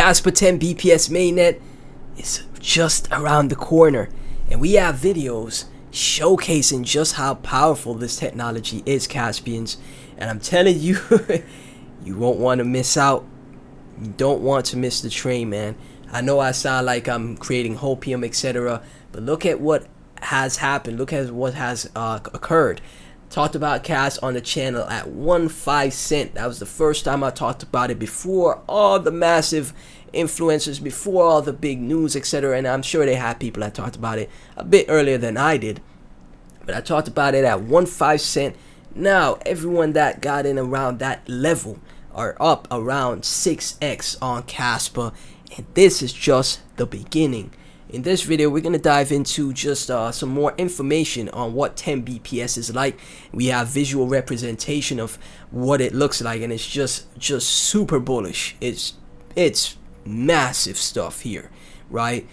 Kaspa 10 BPS mainnet is just around the corner, and we have videos showcasing just how powerful this technology is, Caspians. And I'm telling you, you won't want to miss out. You don't want to miss the train, man. I know I sound like I'm creating hopium, etc., but look at what has happened. Look at what has occurred. Talked about Cas on the channel at 1.5 cent. That was the first time I talked about it before all the massive influencers, before all the big news, etc. And I'm sure they had people that talked about it a bit earlier than I did, but I talked about it at 1.5 cent. Now everyone that got in around that level are up around 6x on Kaspa, and this is just the beginning. In this video, we're going to dive into just some more information on what 10 BPS is like. We have visual representation of what it looks like, and it's just super bullish. It's massive stuff here, right?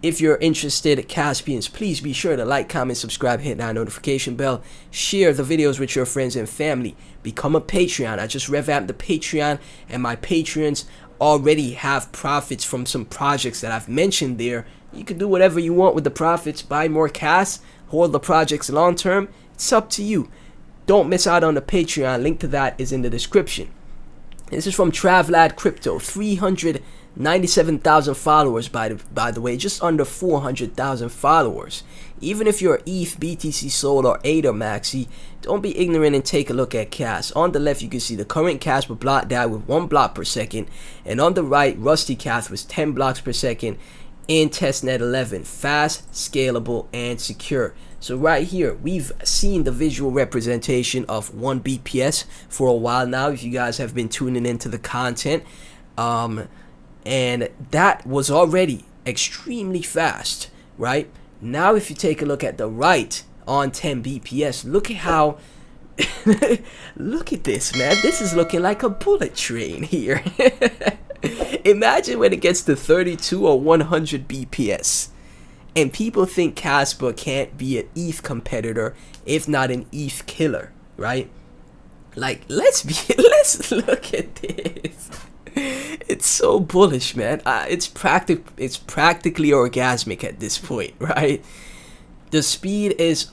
If you're interested, Caspians, please be sure to like, comment, subscribe, hit that notification bell, share the videos with your friends and family, become a Patreon. I just revamped the Patreon, and my Patreons already have profits from some projects that I've mentioned there. You can do whatever you want with the profits, buy more Cas, hold the projects long term. It's up to you. Don't miss out on the Patreon. Link to that is in the description. This is from Travlad Crypto, 397,000 followers by the way, just under 400,000 followers. Even if you're ETH, BTC Soul, or ADA Maxi, don't be ignorant and take a look at Cas. On the left, you can see the current Caspa block died with 1 block per second, and on the right, Rusty Cas was 10 blocks per second in testnet 11. Fast, scalable, and secure. So right here, we've seen the visual representation of 1 BPS for a while now, if you guys have been tuning into the content. And that was already extremely fast, right? Now if you take a look at the right on 10 BPS, look at how look at this, man. This is looking like a bullet train here. Imagine when it gets to 32 or 100 BPS, and people think Kaspa can't be an ETH competitor, if not an ETH killer, right? Like, let's look at this. It's so bullish, man. It's practically orgasmic at this point, right? The speed is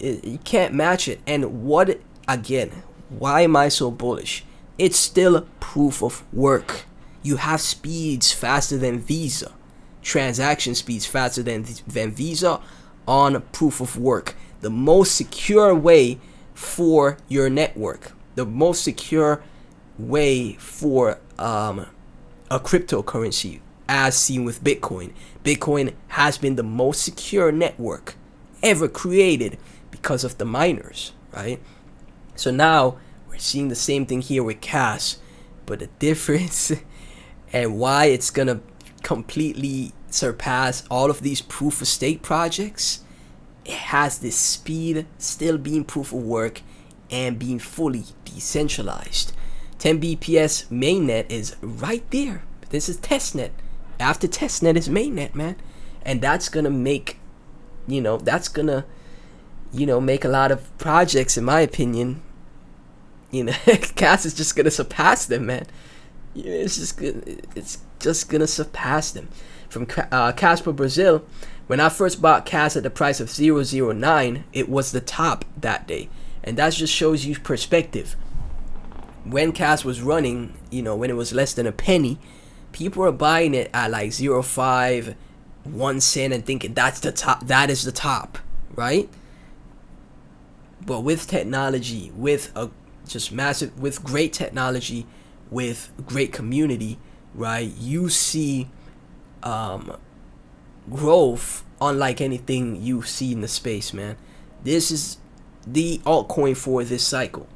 you can't match it. And what, again, why am I so bullish? It's still proof of work. You have speeds faster than Visa, transaction speeds faster than Visa on proof of work. The most secure way for your network, the most secure way for a cryptocurrency, as seen with Bitcoin. Bitcoin has been the most secure network ever created because of the miners, right? So now we're seeing the same thing here with Cas, but the difference and why it's gonna completely surpass all of these proof of stake projects, it has this speed, still being proof of work and being fully decentralized. 10 BPS mainnet is right there. This is testnet. After testnet is mainnet, man. And that's gonna make, make a lot of projects, in my opinion. Cas is just gonna surpass them, man. It's just gonna surpass them. From Kaspa Brazil, when I first bought Cas at the price of 0.09, it was the top that day, and that just shows you perspective. When Cas was running, when it was less than a penny, people were buying it at like 0.5, 1 cent, and thinking that's the top. That is the top, right? But with technology, with with great technology, with great community, right, you see growth unlike anything you see in the space, man. This is the altcoin for this cycle.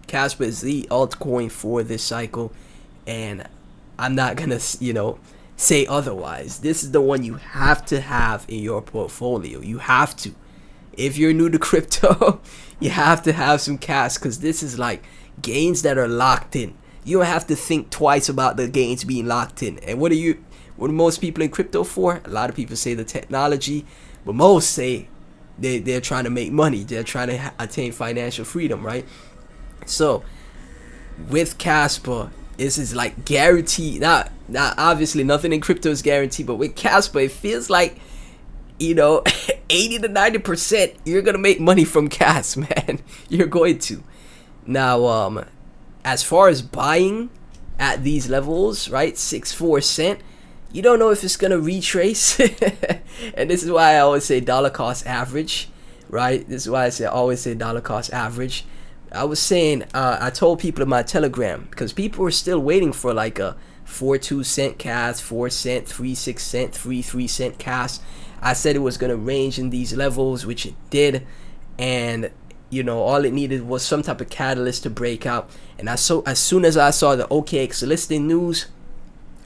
Kaspa is the altcoin for this cycle, and I'm not gonna say otherwise. This is the one you have to have in your portfolio. You have to. If you're new to crypto, you have to have some Cas, because this is like gains that are locked in. You don't have to think twice about the gains being locked in. And what are most people in crypto for? A lot of people say the technology, but most say they're trying to make money. They're trying to attain financial freedom, right? So with Kaspa, This is like guaranteed. Now obviously nothing in crypto is guaranteed, but with Kaspa, it feels like, 80 to 90% you're gonna make money from Kas, man. You're going to. Now, as far as buying at these levels, right, 6-4 cent, you don't know if it's gonna retrace. And this is why I always say dollar cost average, right? This is why I always say dollar cost average. I was saying, I told people in my Telegram, because people were still waiting for like a 4.2 cent Kas, 4 cent, 3.6 cent, 3 cent Kas. I said it was going to range in these levels, which it did. And, all it needed was some type of catalyst to break out. And as soon as I saw the OKX listing news,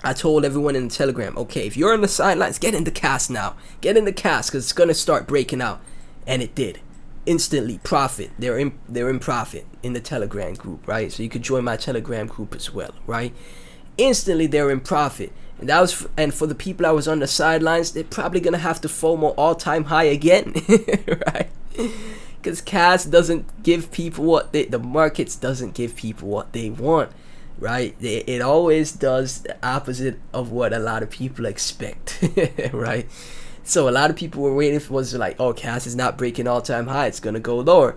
I told everyone in the Telegram, okay, if you're on the sidelines, get in the Kas now. Get in the Kas, because it's going to start breaking out. And it did. Instantly profit. They're in profit in the Telegram group, right? So you could join my Telegram group as well, right? Instantly they're in profit. And for the people I was on the sidelines, they're probably gonna have to FOMO all-time high again. Right? Because Kas doesn't give people what the markets doesn't give people what they want, right? It always does the opposite of what a lot of people expect. Right? So a lot of people were waiting for, was like, oh, Kas is not breaking all-time high, it's gonna go lower.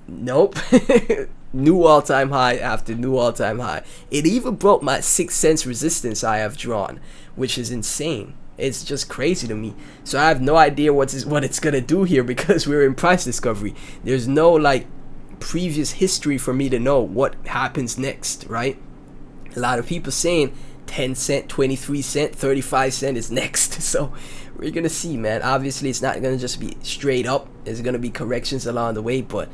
Nope. New all-time high after new all-time high. It even broke my 6 cents resistance I have drawn, which is insane. It's just crazy to me. So I have no idea what it's gonna do here, because we're in price discovery. There's no like previous history for me to know what happens next, right? A lot of people saying 10 cent, 23 cent, 35 cent is next. So we're gonna see, man. Obviously it's not gonna just be straight up. There's gonna be corrections along the way, but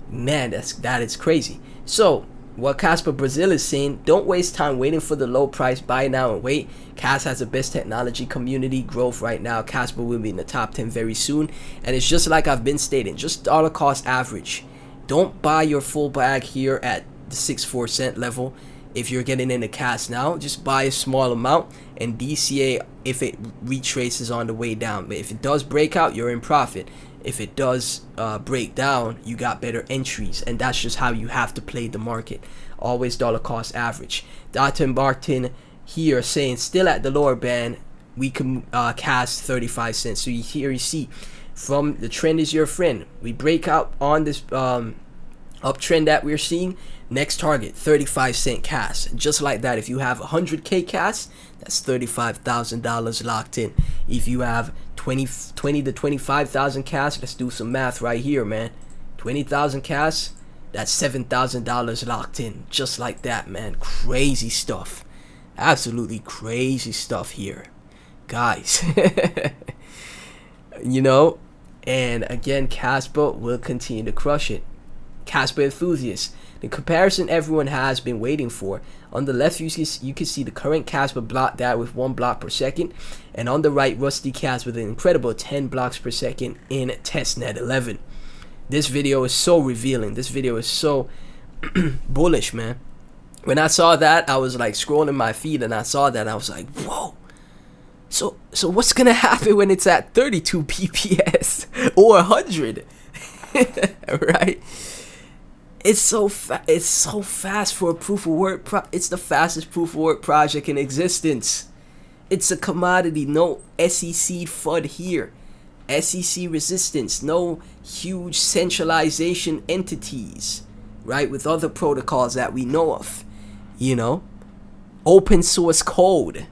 man, that is crazy. So what Kaspa Brazil is saying, don't waste time waiting for the low price, buy now and wait. Kas has the best technology community growth right now. Kaspa will be in the top 10 very soon. And it's just like I've been stating, just dollar cost average. Don't buy your full bag here at the 6-4 cent level. If you're getting into Kas now, just buy a small amount and DCA if it retraces on the way down. But if it does break out, you're in profit. If it does break down, you got better entries, and that's just how you have to play the market. Always dollar cost average. Dr. Martin here saying still at the lower band, we can cast 35 cents. So here you see, from the trend is your friend. We break out on this uptrend that we're seeing. Next target, 35 cent Kas. Just like that, if you have 100K Kas, that's $35,000 locked in. If you have 20 to 25,000 Kas, let's do some math right here, man. 20,000 Kas, that's $7,000 locked in. Just like that, man. Crazy stuff. Absolutely crazy stuff here, guys. And again, Kaspa will continue to crush it. Kaspa enthusiasts, the comparison everyone has been waiting for. On the left, you can see the current Kaspa block that with 1 block per second, and on the right, Rusty Kas with an incredible 10 blocks per second in testnet 11. This video is so revealing. This video is so bullish, man. When I saw that, I was like scrolling my feed and I saw that, I was like, whoa. So what's gonna happen when it's at 32 bps or 100? Right? It's so fast for a proof of work. It's the fastest proof of work project in existence. It's a commodity. No SEC FUD here. SEC resistance. No huge centralization entities, right? With other protocols that we know of. Open source code.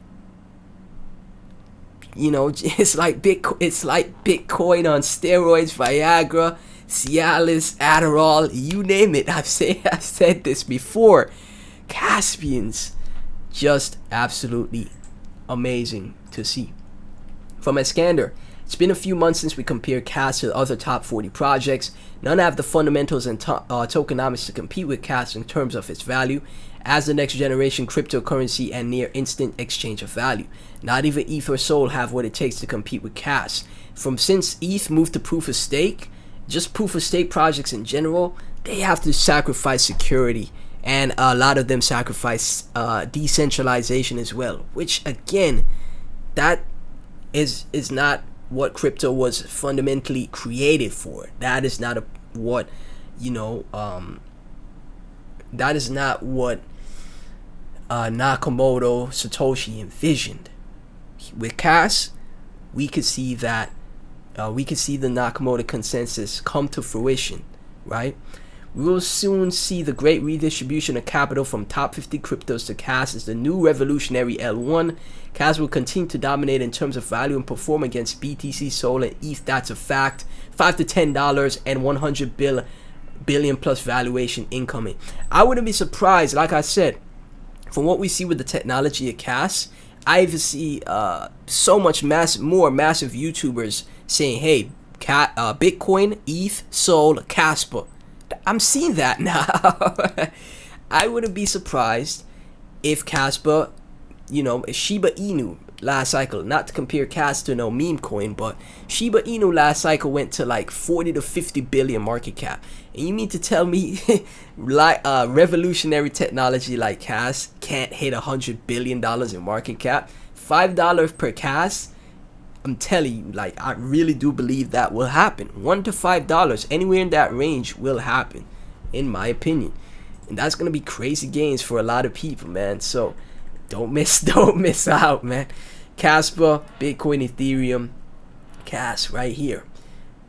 It's like Bitcoin on steroids, Viagra, Cialis, Adderall, you name it. I've said this before. Caspians, just absolutely amazing to see. From Iskander, it's been a few months since we compared Kas to the other top 40 projects. None have the fundamentals and tokenomics to compete with Kas in terms of its value as the next generation cryptocurrency and near instant exchange of value. Not even ETH or Sol have what it takes to compete with Kas. Since ETH moved to proof of stake, just proof of stake projects in general, they have to sacrifice security, and a lot of them sacrifice decentralization as well, which again, that is not what crypto was fundamentally created for. That is not what Nakamoto Satoshi envisioned. With Cas, we could see that we could see the Nakamoto consensus come to fruition, right? We will soon see the great redistribution of capital from top 50 cryptos to Cas as the new revolutionary L1. Cas will continue to dominate in terms of value and perform against BTC, Sol, and ETH. That's a fact. $5 to $10 and 100 billion plus valuation incoming. I wouldn't be surprised, like I said, from what we see with the technology of Cas. I even see so much more massive YouTubers saying, hey, Bitcoin, ETH, Sol, Kaspa. I'm seeing that now. I wouldn't be surprised if Kaspa, Shiba Inu last cycle, not to compare Cas to no meme coin, but Shiba Inu last cycle went to like 40 to 50 billion market cap. And you mean to tell me like revolutionary technology like Cas can't hit $100 billion in market cap? $5 per Cas? I'm telling you, like, I really do believe that will happen. $1 to $5, anywhere in that range will happen, in my opinion. And that's gonna be crazy gains for a lot of people, man. So don't miss out, man. Kaspa, Bitcoin, Ethereum, Cas right here.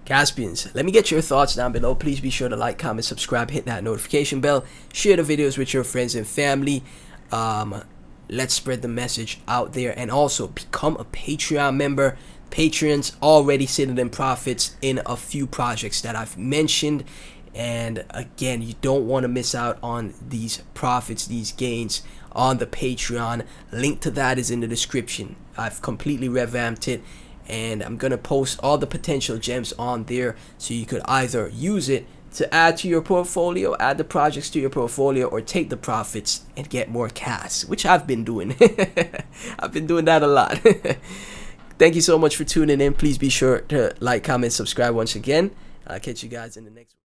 Caspians, let me get your thoughts down below. Please be sure to like, comment, subscribe, hit that notification bell, share the videos with your friends and family. Let's spread the message out there, and also become a Patreon member. Patrons already sitting in profits in a few projects that I've mentioned, and again, you don't want to miss out on these profits, these gains on the Patreon. Link to that is in the description. I've completely revamped it, and I'm gonna post all the potential gems on there, so you could either use it to add to your portfolio, add the projects to your portfolio, or take the profits and get more cash, which I've been doing. I've been doing that a lot. Thank you so much for tuning in. Please be sure to like, comment, subscribe once again. I'll catch you guys in the next one.